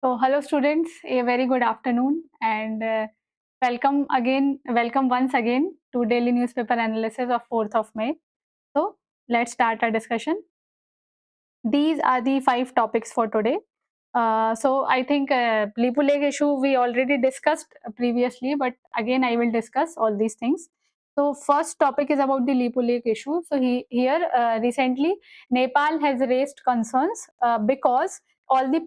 So, hello students, a very good afternoon and welcome once again to daily newspaper analysis of 4th of May. So, let's start our discussion. These are the 5 topics for today. So, I think Lipu Lake issue we already discussed previously, but again I will discuss all these things. So, first topic is about the Lipu Lake issue. So, here recently Nepal has raised concerns because all the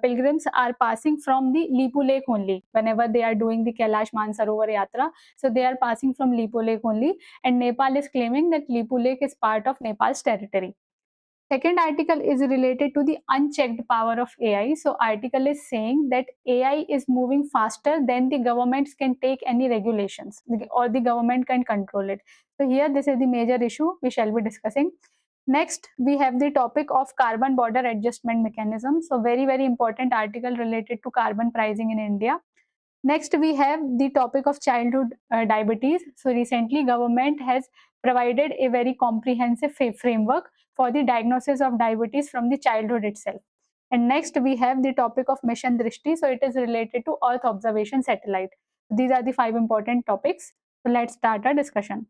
pilgrims are passing from the Lipu Lake only whenever they are doing the Kailash Mansarovar Yatra. So, they are passing from Lipu Lake only, and Nepal is claiming that Lipu Lake is part of Nepal's territory. Second article is related to the unchecked power of AI. So article is saying that AI is moving faster than the governments can take any regulations or the government can control it. So here this is the major issue we shall be discussing. Next, we have the topic of carbon border adjustment mechanism. So very important article related to carbon pricing in India. Next, we have the topic of childhood diabetes. So recently, government has provided a very comprehensive framework for the diagnosis of diabetes from the childhood itself. And next, we have the topic of Mission Drishti. So it is related to Earth observation satellite. These are the 5 important topics. So let's start our discussion.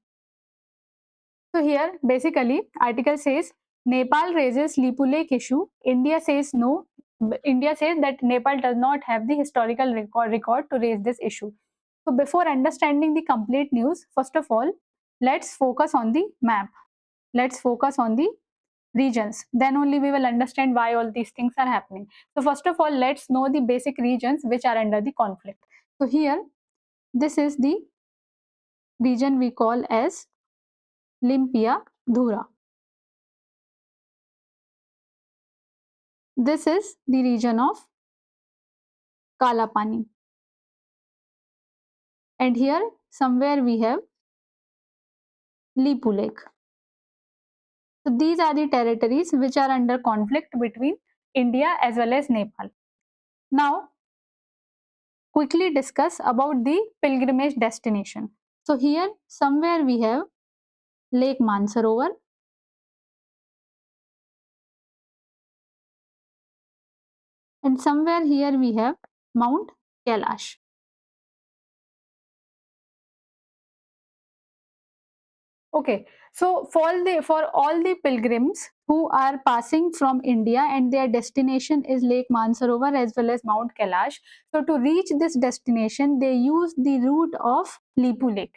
So here, basically, article says Nepal raises Lipu Lake issue. India says no. India says that Nepal does not have the historical record to raise this issue. So before understanding the complete news, first of all, let's focus on the map. Let's focus on the regions. Then only we will understand why all these things are happening. So first of all, let's know the basic regions which are under the conflict. So here, this is the region we call as Limpia Dhura. This is the region of Kalapani. And here somewhere we have Lipu Lake. So these are the territories which are under conflict between India as well as Nepal. Now, quickly discuss about the pilgrimage destination. So here somewhere we have Lake Mansarovar, and somewhere here we have Mount Kailash. Okay, so for all the pilgrims who are passing from India and their destination is Lake Mansarovar as well as Mount Kailash. So to reach this destination, they use the route of Lipu Lake.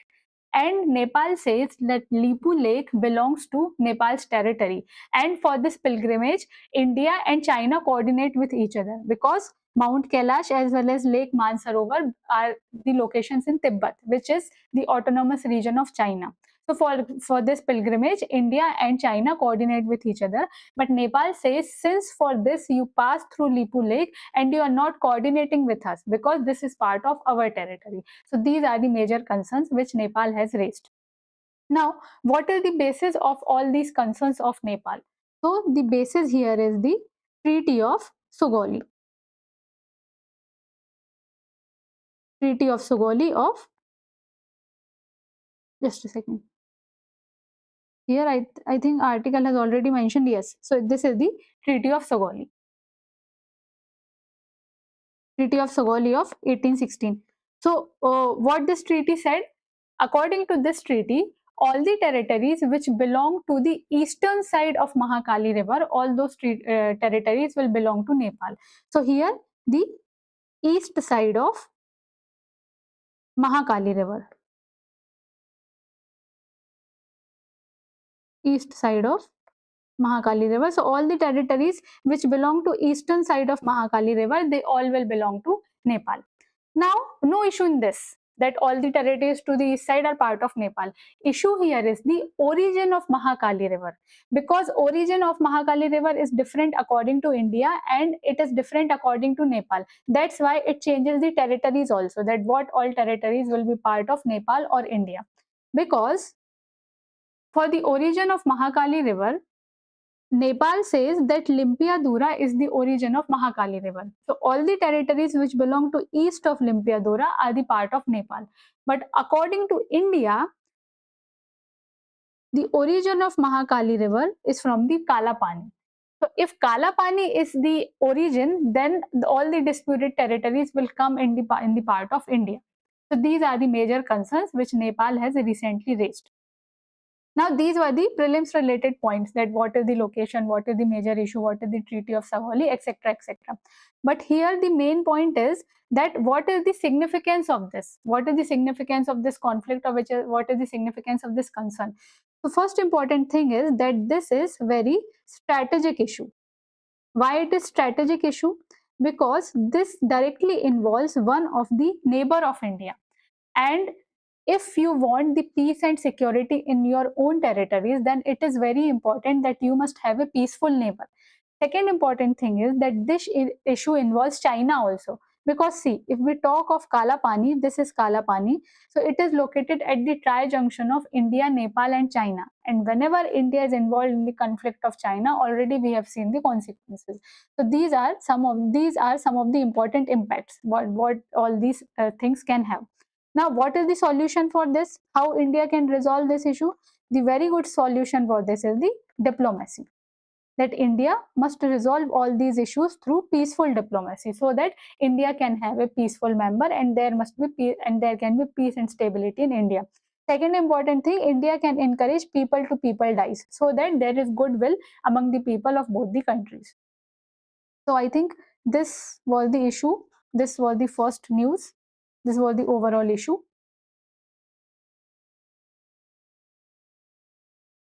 And Nepal says that Lipu Lake belongs to Nepal's territory. And for this pilgrimage, India and China coordinate with each other because Mount Kailash as well as Lake Mansarovar are the locations in Tibet, which is the autonomous region of China. So for this pilgrimage, India and China coordinate with each other. But Nepal says, since for this you pass through Lipu Lake and you are not coordinating with us because this is part of our territory. So these are the major concerns which Nepal has raised. Now, what is the basis of all these concerns of Nepal? So the basis here is the Treaty of Sugauli. Treaty of Sugauli of, just a second. Here I think article has already mentioned, yes. So this is the Treaty of Sugauli. Treaty of Sugauli of 1816. So what this treaty said, according to this treaty, all the territories which belong to the eastern side of Mahakali River, all those territories will belong to Nepal. So here the east side of Mahakali River. East side of Mahakali River. So all the territories which belong to eastern side of Mahakali River, they all will belong to Nepal. Now, no issue in this, that all the territories to the east side are part of Nepal. Issue here is the origin of Mahakali River, because origin of Mahakali River is different according to India and it is different according to Nepal. That's why it changes the territories also, that what all territories will be part of Nepal or India. Because for the origin of Mahakali River, Nepal says that Limpia-Dura is the origin of Mahakali River. So all the territories which belong to east of Limpia-Dura are the part of Nepal. But according to India, the origin of Mahakali River is from the Kalapani. So if Kala Pani is the origin, then all the disputed territories will come in the part of India. So these are the major concerns which Nepal has recently raised. Now these were the prelims related points, that what is the location, what is the major issue, what is the Treaty of Savoli, etc., etc. But here the main point is that what is the significance of this? What is the significance of this conflict, or what is the significance of this concern? The first important thing is that this is very strategic issue. Why it is strategic issue? Because this directly involves one of the neighbor of India. And if you want the peace and security in your own territories, then it is very important that you must have a peaceful neighbor. Second important thing is that this issue involves China also. Because see, if we talk of Kala Pani, this is Kala Pani. So it is located at the tri-junction of India, Nepal and China. And whenever India is involved in the conflict of China, already we have seen the consequences. So these are some of the important impacts what all these things can have. Now, what is the solution for this? How India can resolve this issue? The very good solution for this is the diplomacy. That India must resolve all these issues through peaceful diplomacy, so that India can have a peaceful member, and there can be peace and stability in India. Second important thing, India can encourage people to people ties, so that there is goodwill among the people of both the countries. So I think this was the issue. This was the first news. This was the overall issue.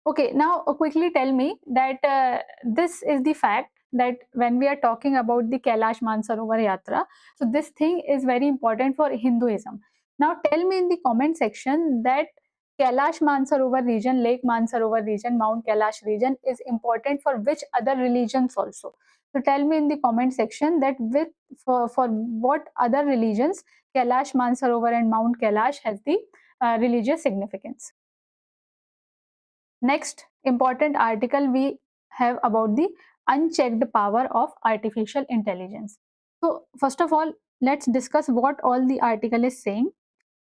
Okay, now quickly tell me that this is the fact that when we are talking about the Kailash Mansarovar Yatra, so this thing is very important for Hinduism. Now tell me in the comment section that Kailash Mansarovar region, Lake Mansarovar region, Mount Kailash region is important for which other religions also. So tell me in the comment section that for what other religions Kailash Mansarovar and Mount Kailash has the religious significance. Next important article we have about the unchecked power of artificial intelligence. So first of all, let's discuss what all the article is saying.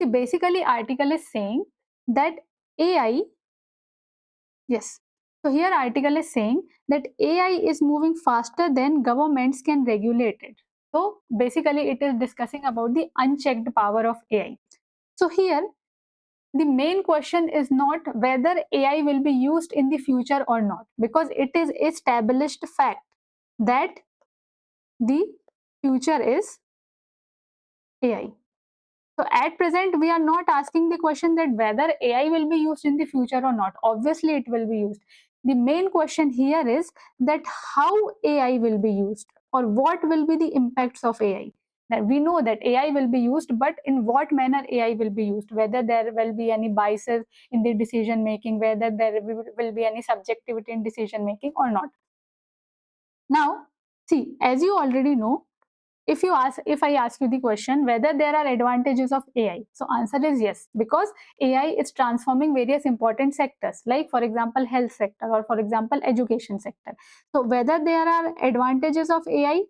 See, basically article is saying that AI, yes. So here article is saying that AI is moving faster than governments can regulate it. So basically it is discussing about the unchecked power of AI. So here the main question is not whether AI will be used in the future or not, because it is a established fact that the future is AI. So at present, we are not asking the question that whether AI will be used in the future or not. Obviously, it will be used. The main question here is that how AI will be used, or what will be the impacts of AI. Now, we know that AI will be used, but in what manner AI will be used, whether there will be any biases in the decision making, whether there will be any subjectivity in decision making or not. Now, see, as you already know, if I ask you the question whether there are advantages of AI, so answer is yes, because AI is transforming various important sectors, like for example health sector, or for example education sector. So whether there are advantages of AI,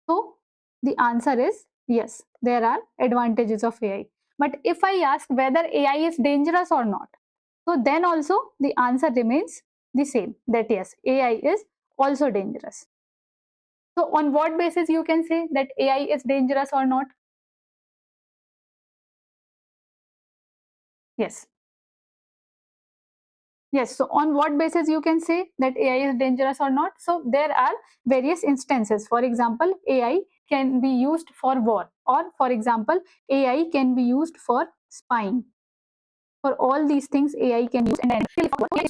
so the answer is yes, there are advantages of AI. But if I ask whether AI is dangerous or not, so then also the answer remains the same, that yes, AI is also dangerous. So on what basis you can say that AI is dangerous or not? Yes. Yes. So on what basis you can say that AI is dangerous or not? So there are various instances. For example, AI can be used for war, or for example, AI can be used for spying. For all these things, AI can use, and then because AI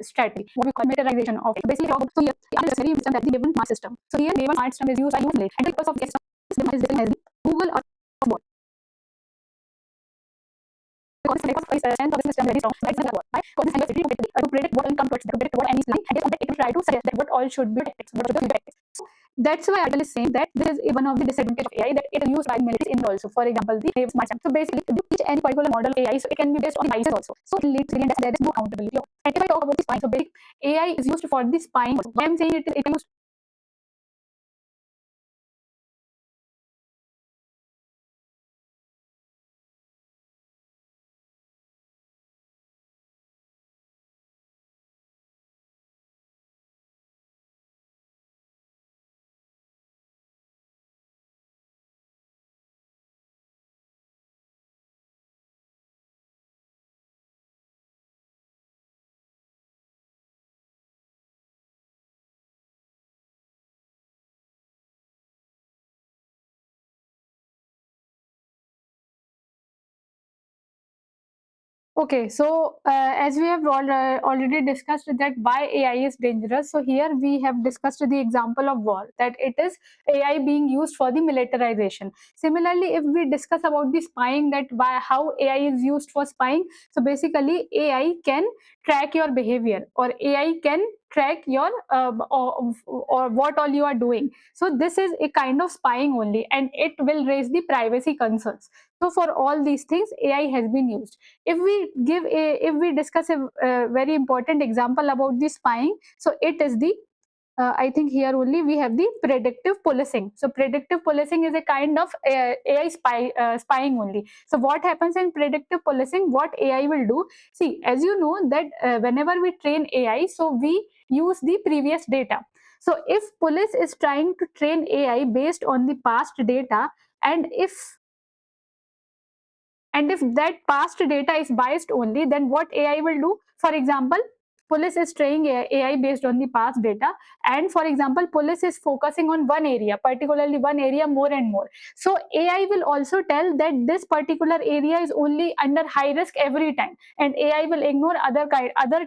is strategy, what we call militarization of it. So basically, so here the very system that the Naval Smart System. So here Naval Smart System is used by UPSC, and because of this system is as Google or what? Because the strength of the system is very strong, so it's not right? Because this ability to predict what will come towards, to predict what any line, and it will try to suggest that what all should be protected, what should be protected. So that's why Adel is saying that this is one of the disadvantages of AI, that it is used by militaries in also. For example, the Naval Smart System. So basically, to teach any particular model of AI, so it can be based on biases also. So it leads to there is no accountability. And if I talk about the spying, so basically AI is used for the spying. Why I'm saying it is used Okay, so as we have already discussed that why AI is dangerous, so here we have discussed the example of war, that it is AI being used for the militarization. Similarly, if we discuss about the spying, that why how AI is used for spying, so basically AI can track your behavior, or AI can track your or what all you are doing. So this is a kind of spying only, and it will raise the privacy concerns. So for all these things, AI has been used. If we discuss a very important example about the spying, so it is the I think here only we have the predictive policing. So predictive policing is a kind of AI spying only. So what happens in predictive policing, what AI will do, see, as you know that whenever we train AI, so we use the previous data. So if police is trying to train AI based on the past data, and if that past data is biased only, then what AI will do? For example, police is training AI based on the past data, and for example, police is focusing on one area, particularly one area more and more. So AI will also tell that this particular area is only under high risk every time, and AI will ignore other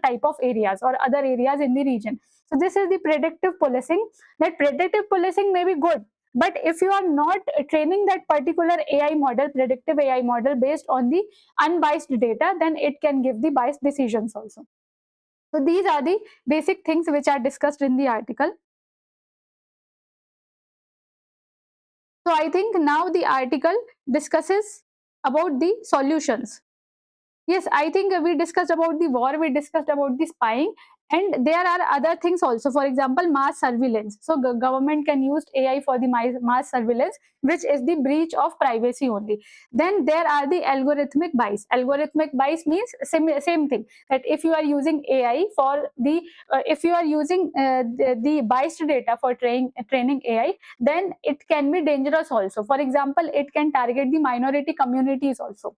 type of areas or other areas in the region. So this is the predictive policing. That predictive policing may be good, but if you are not training that particular AI model, predictive AI model based on the unbiased data, then it can give the biased decisions also. So these are the basic things which are discussed in the article. So I think now the article discusses about the solutions. Yes, I think we discussed about the war, we discussed about the spying, and there are other things also. For example, mass surveillance. So government can use AI for the mass surveillance, which is the breach of privacy only. Then there are the algorithmic bias. Algorithmic bias means same thing, that if you are using AI for the if you are using the biased data for training AI, then it can be dangerous also. For example, it can target the minority communities also.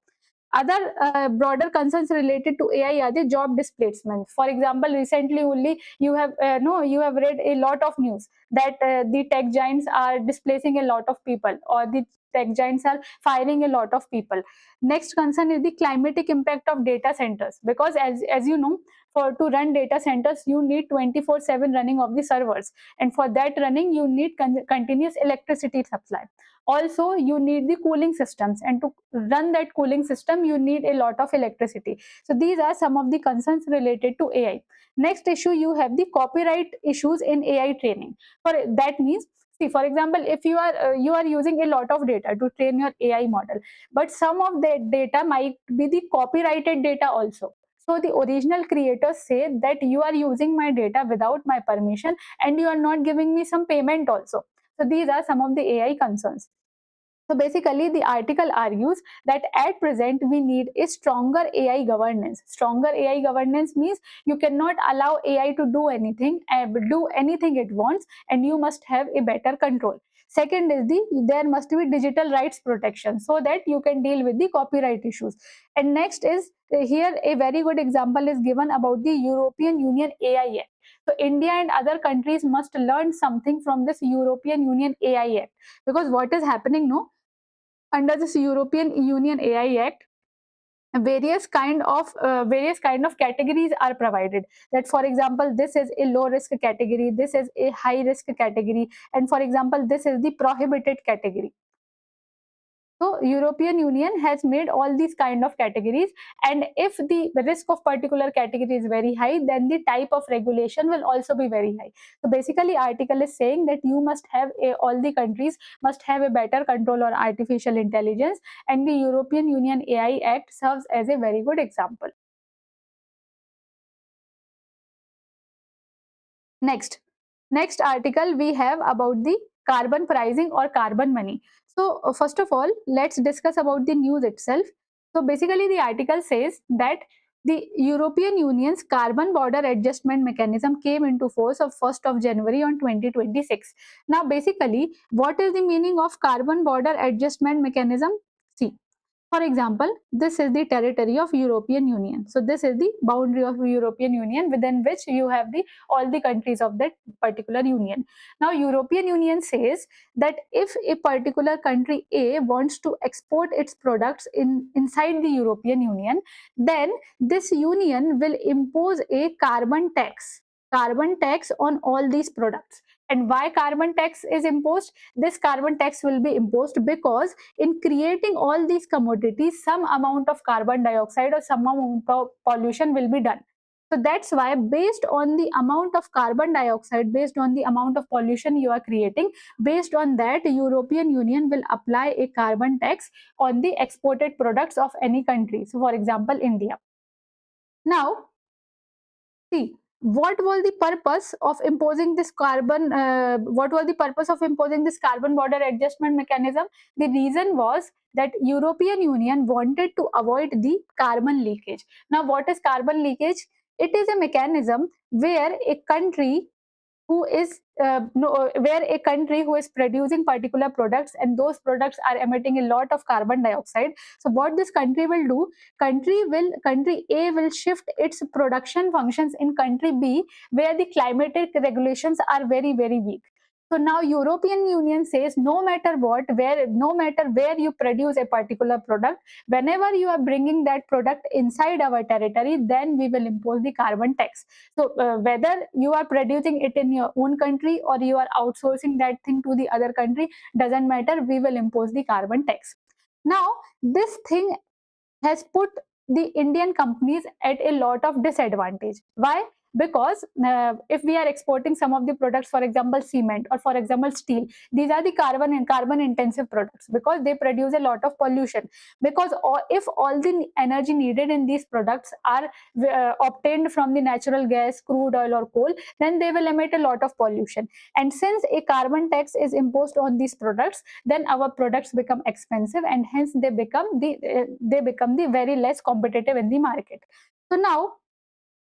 Other broader concerns related to AI are the job displacement. For example, recently only you have you have read a lot of news that the tech giants are displacing a lot of people, or the tech giants are firing a lot of people. Next concern is the climatic impact of data centers, because as you know, for to run data centers you need 24/7 running of the servers, and for that running you need continuous electricity supply. Also you need the cooling systems, and to run that cooling system you need a lot of electricity. So these are some of the concerns related to AI. Next issue, you have the copyright issues in AI training. For that means, see, for example, if you are using a lot of data to train your AI model, but some of that data might be the copyrighted data also. So the original creators say that you are using my data without my permission, and you are not giving me some payment also. So these are some of the AI concerns. So basically, the article argues that at present we need a stronger AI governance. Stronger AI governance means you cannot allow AI to do anything it wants, and you must have a better control. Second is there must be digital rights protection, so that you can deal with the copyright issues. And next is here a very good example is given about the European Union AI Act. So India and other countries must learn something from this European Union AI Act, because what is happening now, under this European Union AI Act, various kind of categories are provided. That, for example, this is a low risk category, this is a high risk category, and for example, this is the prohibited category. So European Union has made all these kind of categories, and if the risk of particular category is very high, then the type of regulation will also be very high. So basically, article is saying that you must have all the countries must have a better control on artificial intelligence, and the European Union AI Act serves as a very good example. Next article we have about the carbon pricing or carbon money. So first of all, let's discuss about the news itself. So basically the article says that the European Union's carbon border adjustment mechanism came into force of 1st of January on 2026. Now basically, what is the meaning of carbon border adjustment mechanism? See, For example, this is the territory of European Union. So this is the boundary of European Union within which you have the all the countries of that particular union. Now European Union says that if a particular country A wants to export its products inside the European Union, then this union will impose a carbon tax on all these products. And why carbon tax is imposed? This carbon tax will be imposed because in creating all these commodities, some amount of carbon dioxide or some amount of pollution will be done. So that's why, based on the amount of carbon dioxide, based on the amount of pollution you are creating, based on that, European Union will apply a carbon tax on the exported products of any country. So for example, India. Now, see, what was the purpose of imposing this carbon? What was the purpose of imposing this carbon border adjustment mechanism? The reason was that European Union wanted to avoid the carbon leakage. Now, what is carbon leakage? It is a mechanism where a country who is where a country who is producing particular products and those products are emitting a lot of carbon dioxide. So what this country will do, country A will shift its production functions in country B where the climatic regulations are very very weak. So now European Union says no matter what, no matter where you produce a particular product, whenever you are bringing that product inside our territory, then we will impose the carbon tax. So whether you are producing it in your own country or you are outsourcing that thing to the other country, doesn't matter, we will impose the carbon tax. Now, this thing has put the Indian companies at a lot of disadvantage. Why? Because if we are exporting some of the products, for example, cement or for example, steel, these are the carbon intensive products because they produce a lot of pollution. Because if all the energy needed in these products are obtained from the natural gas, crude oil, or coal, then they will emit a lot of pollution. And since a carbon tax is imposed on these products, then our products become expensive and hence they become the very less competitive in the market. So now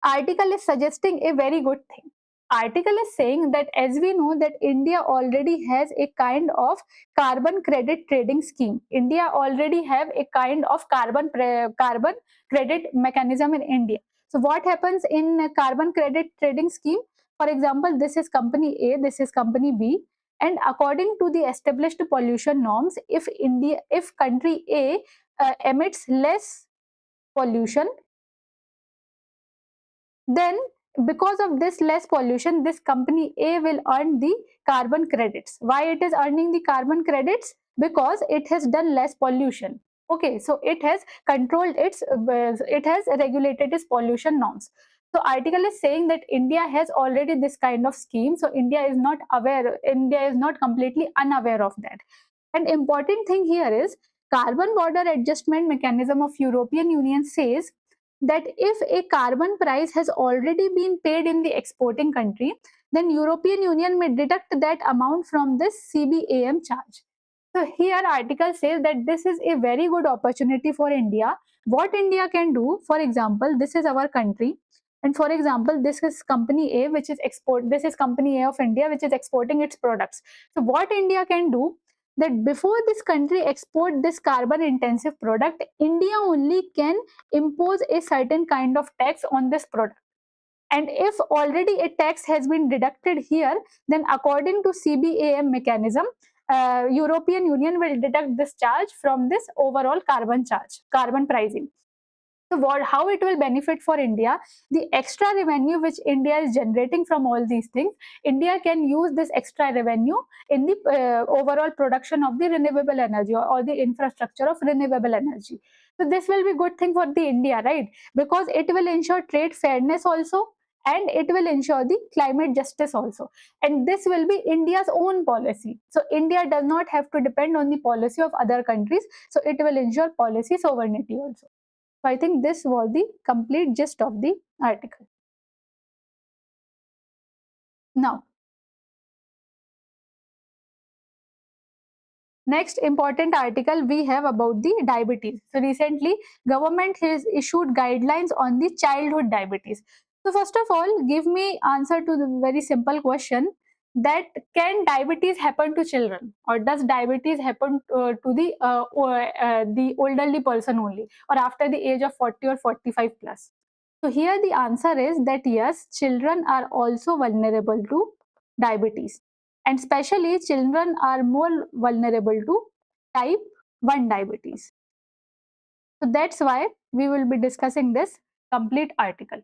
article is suggesting a very good thing. Article is saying that as we know that India already has a kind of carbon credit trading scheme. India already have a kind of carbon credit mechanism in India. So what happens in a carbon credit trading scheme? For example, this is company A, this is company B, and according to the established pollution norms, if country A emits less pollution, then because of this less pollution, this company A will earn the carbon credits. Why it is earning the carbon credits? Because it has done less pollution. Okay, so it has controlled it has regulated its pollution norms. So article is saying that India has already this kind of scheme. So India is not aware, India is not completely unaware of that. An important thing here is carbon border adjustment mechanism of European Union says that if a carbon price has already been paid in the exporting country, then European Union may deduct that amount from this CBAM charge. So here article says that this is a very good opportunity for India. What India can do, for example, this is our country, and for example, this is company A which is this is company A of India which is exporting its products. So what India can do, that before this country export this carbon intensive product, India only can impose a certain kind of tax on this product. And if already a tax has been deducted here, then according to CBAM mechanism, European Union will deduct this charge from this overall carbon pricing. So how it will benefit for India, the extra revenue which India is generating from all these things, India can use this extra revenue in the overall production of the renewable energy or the infrastructure of renewable energy. So this will be good thing for the India, right? Because it will ensure trade fairness also, and it will ensure the climate justice also. And this will be India's own policy. So India does not have to depend on the policy of other countries. So it will ensure policy sovereignty also. So I think this was the complete gist of the article. Now, next important article we have about the diabetes. So recently, government has issued guidelines on the childhood diabetes. So first of all, give me answer to the very simple question that can diabetes happen to children, or does diabetes happen to the elderly person only, or after the age of 40 or 45 plus? So here the answer is that yes, children are also vulnerable to diabetes, and especially children are more vulnerable to type 1 diabetes. So that's why we will be discussing this complete article.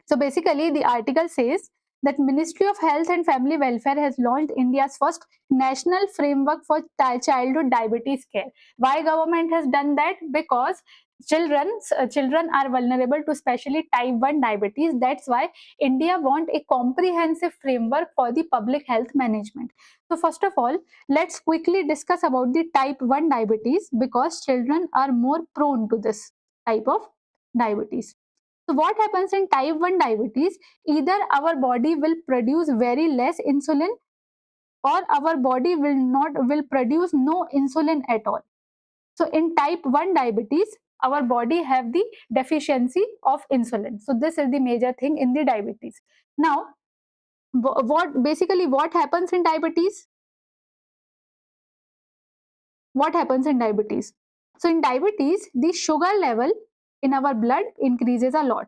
So basically the article says that Ministry of Health and Family Welfare has launched India's first national framework for childhood diabetes care. Why government has done that? Because children are vulnerable to especially type 1 diabetes. That's why India want a comprehensive framework for the public health management. So first of all, let's quickly discuss about the type 1 diabetes, because children are more prone to this type of diabetes. So what happens in type 1 diabetes? Either our body will produce very less insulin, or our body will produce no insulin at all. So in type 1 diabetes, our body have the deficiency of insulin. So this is the major thing in the diabetes. Now, what happens in diabetes? What happens in diabetes? So in diabetes, the sugar level in our blood increases a lot.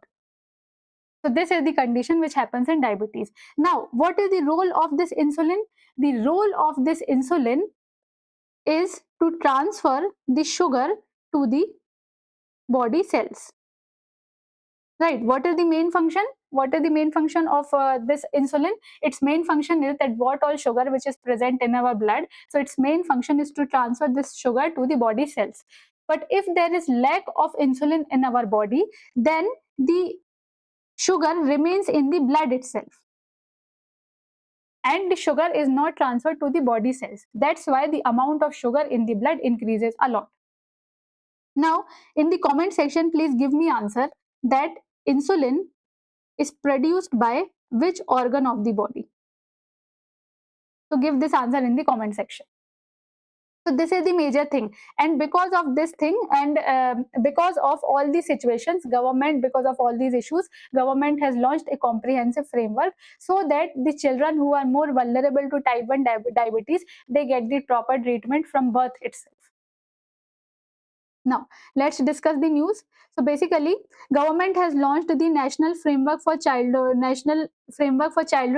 So this is the condition which happens in diabetes. Now, what is the role of this insulin? The role of this insulin is to transfer the sugar to the body cells. Right? What is the main function? What is the main function of this insulin? Its main function is that what all sugar which is present in our blood, so its main function is to transfer this sugar to the body cells. But if there is lack of insulin in our body, then the sugar remains in the blood itself, and the sugar is not transferred to the body cells. That's why the amount of sugar in the blood increases a lot. Now, in the comment section, please give me answer that insulin is produced by which organ of the body. So give this answer in the comment section. So this is the major thing, and because of this thing, and because of all these situations, because of all these issues, government has launched a comprehensive framework so that the children who are more vulnerable to type 1 diabetes, they get the proper treatment from birth itself. Now, let's discuss the news. So basically, government has launched the national framework for childhood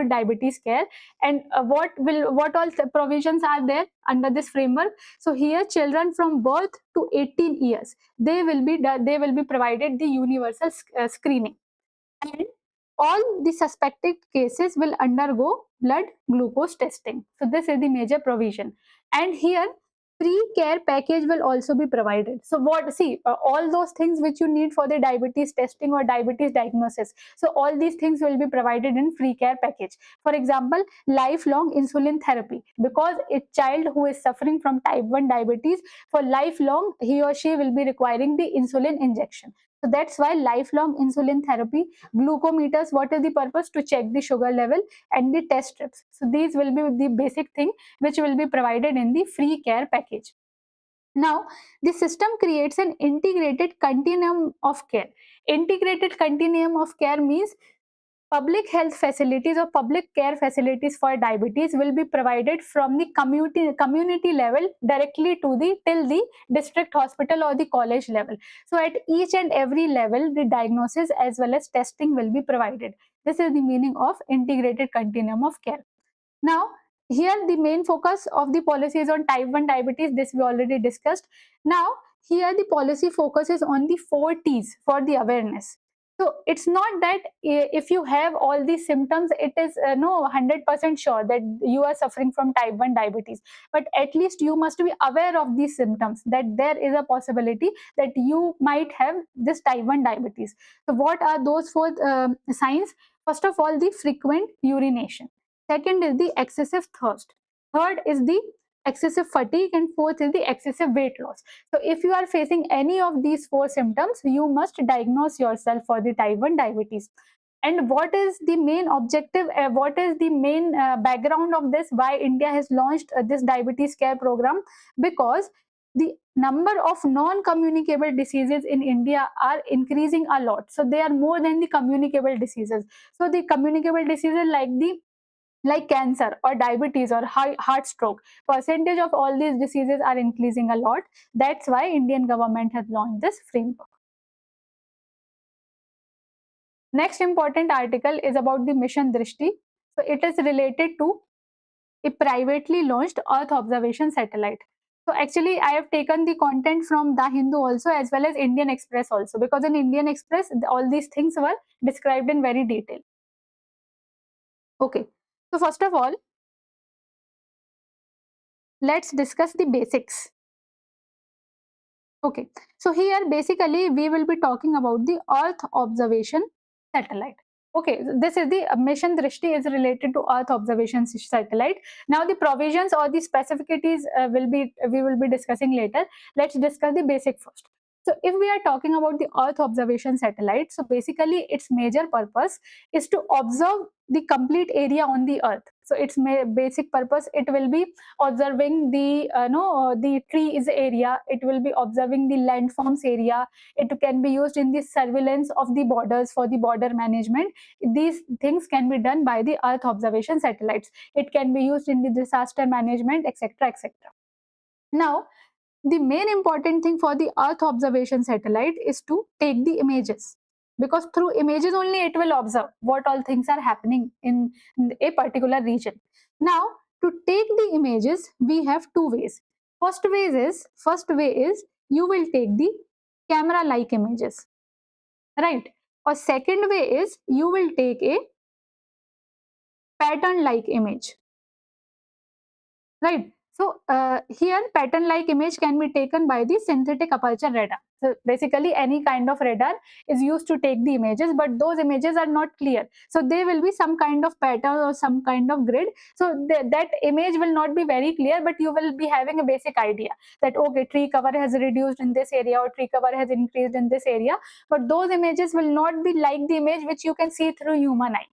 diabetes care. And what all provisions are there under this framework? So here, children from birth to 18 years, they will be provided the universal screening, and all the suspected cases will undergo blood glucose testing. So this is the major provision. And here, free care package will also be provided. So all those things which you need for the diabetes testing or diabetes diagnosis, so all these things will be provided in free care package. For example, lifelong insulin therapy, because a child who is suffering from type 1 diabetes, for lifelong he or she will be requiring the insulin injection. So that's why lifelong insulin therapy, glucometers, what is the purpose? To check the sugar level, and the test strips. So these will be the basic thing which will be provided in the free care package. Now, the system creates an integrated continuum of care. Integrated continuum of care means public health facilities or public care facilities for diabetes will be provided from the community level directly to the till the district hospital or the college level. So at each and every level, the diagnosis as well as testing will be provided. This is the meaning of integrated continuum of care. Now, here the main focus of the policy is on type 1 diabetes. This we already discussed. Now, here the policy focuses on the 4 T's for the awareness. So it's not that if you have all these symptoms, it is no 100% sure that you are suffering from type 1 diabetes. But at least you must be aware of these symptoms, that there is a possibility that you might have this type 1 diabetes. So what are those 4 signs? First of all, the frequent urination. Second is the excessive thirst. Third is the excessive fatigue, and fourth is the excessive weight loss. So if you are facing any of these 4 symptoms, you must diagnose yourself for the type 1 diabetes. And what is the main objective, what is the main background of this, why India has launched this diabetes care program? Because the number of non-communicable diseases in India are increasing a lot. So they are more than the communicable diseases. So the communicable diseases like the like cancer or diabetes or heart stroke. Percentage of all these diseases are increasing a lot. That's why Indian government has launched this framework. Next important article is about the mission Drishti. So it is related to a privately launched Earth observation satellite. So actually I have taken the content from The Hindu also, as well as Indian Express also, because in Indian Express all these things were described in very detail. Okay, so first of all, let's discuss the basics. Okay, so here basically we will be talking about the Earth observation satellite. Okay, this is the mission Drishti is related to Earth observation satellite. Now the provisions or the specificities we will be discussing later. Let's discuss the basic first. So if we are talking about the Earth observation satellite, so basically its major purpose is to observe the complete area on the Earth. So its basic purpose, it will be observing the trees area, it will be observing the landforms area, it can be used in the surveillance of the borders for the border management. These things can be done by the Earth observation satellites. It can be used in the disaster management, etc., etc. Now the main important thing for the Earth observation satellite is to take the images, because through images only it will observe what all things are happening in a particular region. Now to take the images we have two ways. First way is you will take the camera like images, right? Or second way is you will take a pattern like image, right? So here pattern like image can be taken by the synthetic aperture radar. So basically any kind of radar is used to take the images, but those images are not clear, so there will be some kind of pattern or some kind of grid. So that image will not be very clear, but you will be having a basic idea that okay, tree cover has reduced in this area or tree cover has increased in this area, but those images will not be like the image which you can see through human eye.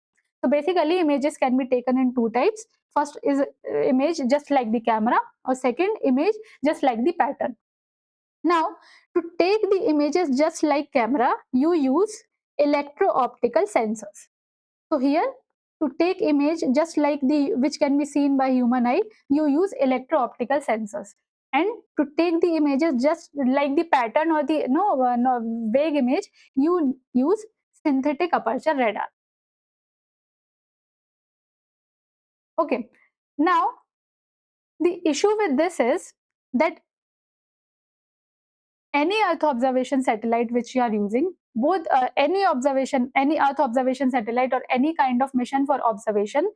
So basically images can be taken in two types. First is image just like the camera, or second image just like the pattern. Now to take the images just like camera, you use electro-optical sensors. So here to take image just like the which can be seen by human eye, you use electro-optical sensors. And to take the images just like the pattern or the vague image, you use synthetic aperture radar. Okay, now the issue with this is that any Earth observation satellite which you are using, both any Earth observation satellite or any kind of mission for observation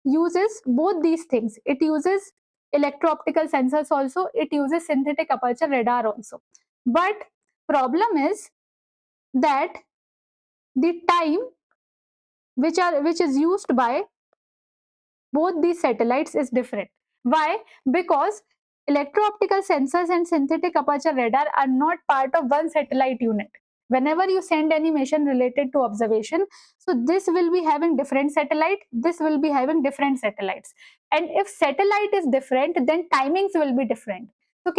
uses both these things. It uses electro-optical sensors also, it uses synthetic aperture radar also. But problem is that the time which is used by both these satellites is different. Why? Because electro-optical sensors and synthetic aperture radar are not part of one satellite unit. Whenever you send any mission related to observation, so this will be having different satellite, this will be having different satellites. And if satellite is different, then timings will be different. So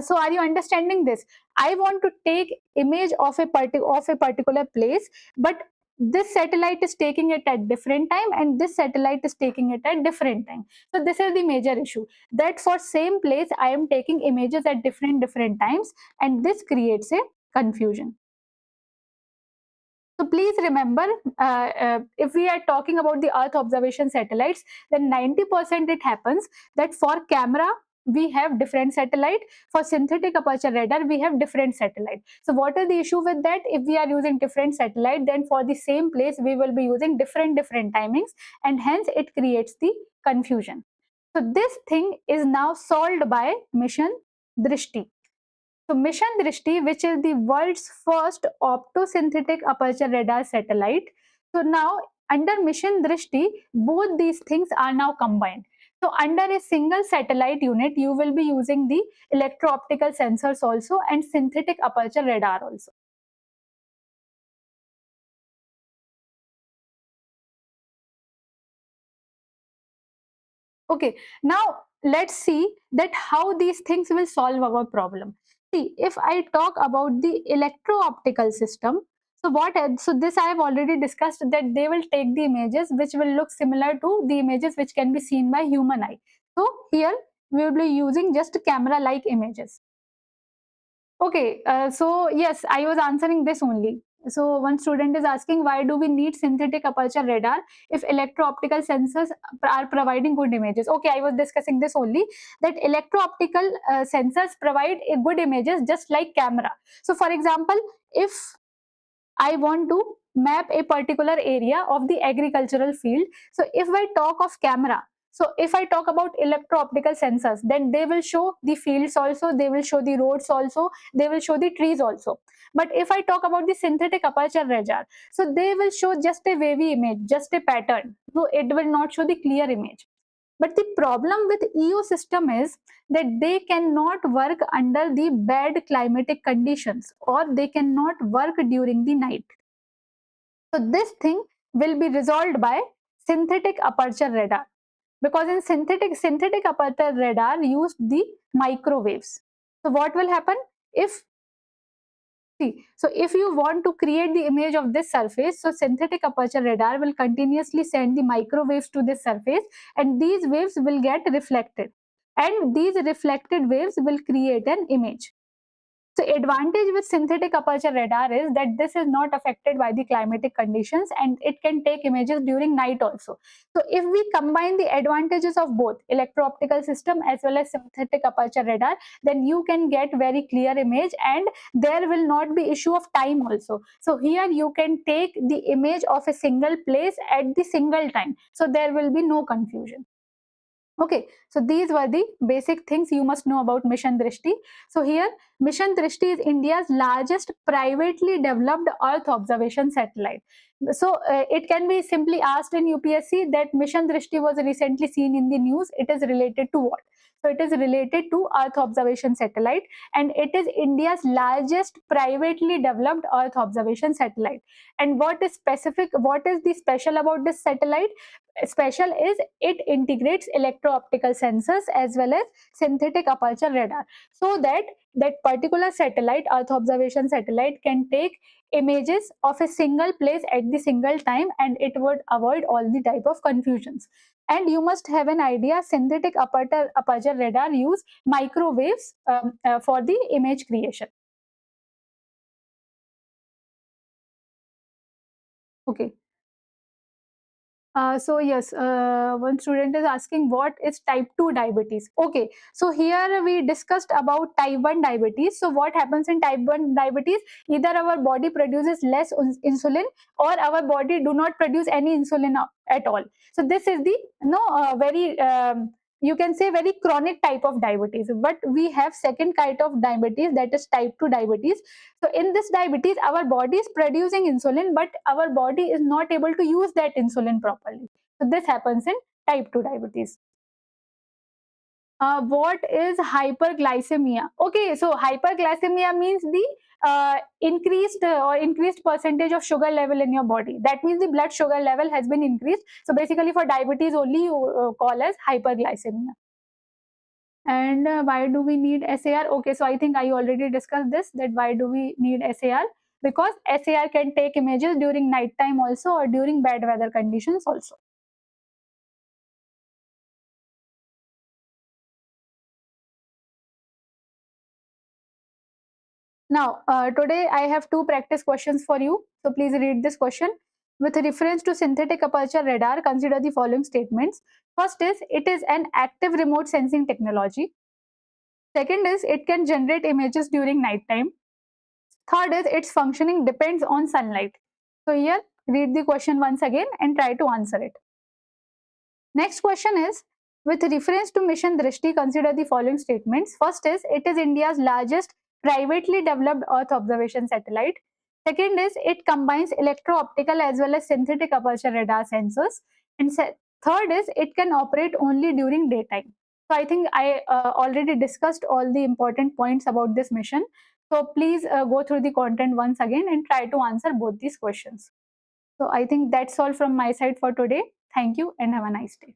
so are you understanding this? I want to take image of a particular place, but this satellite is taking it at different time and this satellite is taking it at different time. So this is the major issue, that for same place I am taking images at different times, and this creates a confusion. So please remember, if we are talking about the Earth observation satellites, then 90% it happens that for camera we have different satellite, for synthetic aperture radar we have different satellite. So what is the issue with that? If we are using different satellite, then for the same place we will be using different timings, and hence it creates the confusion. So this thing is now solved by mission Drishti. So Mission Drishti, which is the world's first optosynthetic aperture radar satellite. So now under Mission Drishti, both these things are now combined. So under a single satellite unit, you will be using the electro-optical sensors also and synthetic aperture radar also. Okay, now let's see that how these things will solve our problem. See, if I talk about the electro-optical system, So this I have already discussed, that they will take the images which will look similar to the images which can be seen by human eye. So here we will be using just camera like images. Okay, so yes, I was answering this only. So one student is asking, why do we need synthetic aperture radar if electro-optical sensors are providing good images? Okay, I was discussing this only, that electro-optical sensors provide a good images just like camera. So for example, if I want to map a particular area of the agricultural field. So if I talk of camera, so if I talk about electro-optical sensors, then they will show the fields also, they will show the roads also, they will show the trees also. But if I talk about the synthetic aperture radar, so they will show just a wavy image, just a pattern. So it will not show the clear image. But the problem with EO system is that they cannot work under the bad climatic conditions, or they cannot work during the night. So this thing will be resolved by synthetic aperture radar, because in synthetic aperture radar used the microwaves. So what will happen if so if you want to create the image of this surface, so synthetic aperture radar will continuously send the microwaves to this surface, and these waves will get reflected, and these reflected waves will create an image. So advantage with synthetic aperture radar is that this is not affected by the climatic conditions, and it can take images during night also. So if we combine the advantages of both electro-optical system as well as synthetic aperture radar, then you can get very clear image, and there will not be issue of time also. So here you can take the image of a single place at the single time. So there will be no confusion. Okay, so these were the basic things you must know about Mission Drishti. So here, Mission Drishti is India's largest privately developed Earth observation satellite. So it can be simply asked in UPSC that Mission Drishti was recently seen in the news. It is related to what? So it is related to Earth observation satellite, and it is India's largest privately developed Earth observation satellite. And what is the special about this satellite? Special is it integrates electro-optical sensors as well as synthetic aperture radar, so that that particular satellite, Earth observation satellite, can take images of a single place at the single time, and it would avoid all the type of confusions. And you must have an idea, synthetic aperture radar use microwaves for the image creation. Okay. So yes, one student is asking, what is type 2 diabetes? Okay, so here we discussed about type 1 diabetes. So what happens in type 1 diabetes? Either our body produces less insulin, or our body do not produce any insulin at all. So this is the very you can say very chronic type of diabetes. But we have second kind of diabetes, that is type 2 diabetes. So in this diabetes, our body is producing insulin, but our body is not able to use that insulin properly. So this happens in type 2 diabetes. What is hyperglycemia? Okay, so hyperglycemia means the increased percentage of sugar level in your body. That means the blood sugar level has been increased. So basically for diabetes only you call as hyperglycemia. And why do we need SAR? Okay, so I think I already discussed this, that why do we need SAR? Because SAR can take images during night time also, or during bad weather conditions also. Now, today I have two practice questions for you. So please read this question. With reference to synthetic aperture radar, consider the following statements. First is, it is an active remote sensing technology. Second is, it can generate images during night time. Third is, its functioning depends on sunlight. So here, read the question once again and try to answer it. Next question is, with reference to Mission Drishti, consider the following statements. First is, it is India's largest privately developed Earth observation satellite. Second is, it combines electro-optical as well as synthetic aperture radar sensors. And third is, it can operate only during daytime. So I think I already discussed all the important points about this mission. So please go through the content once again and try to answer both these questions. So I think that's all from my side for today. Thank you and have a nice day.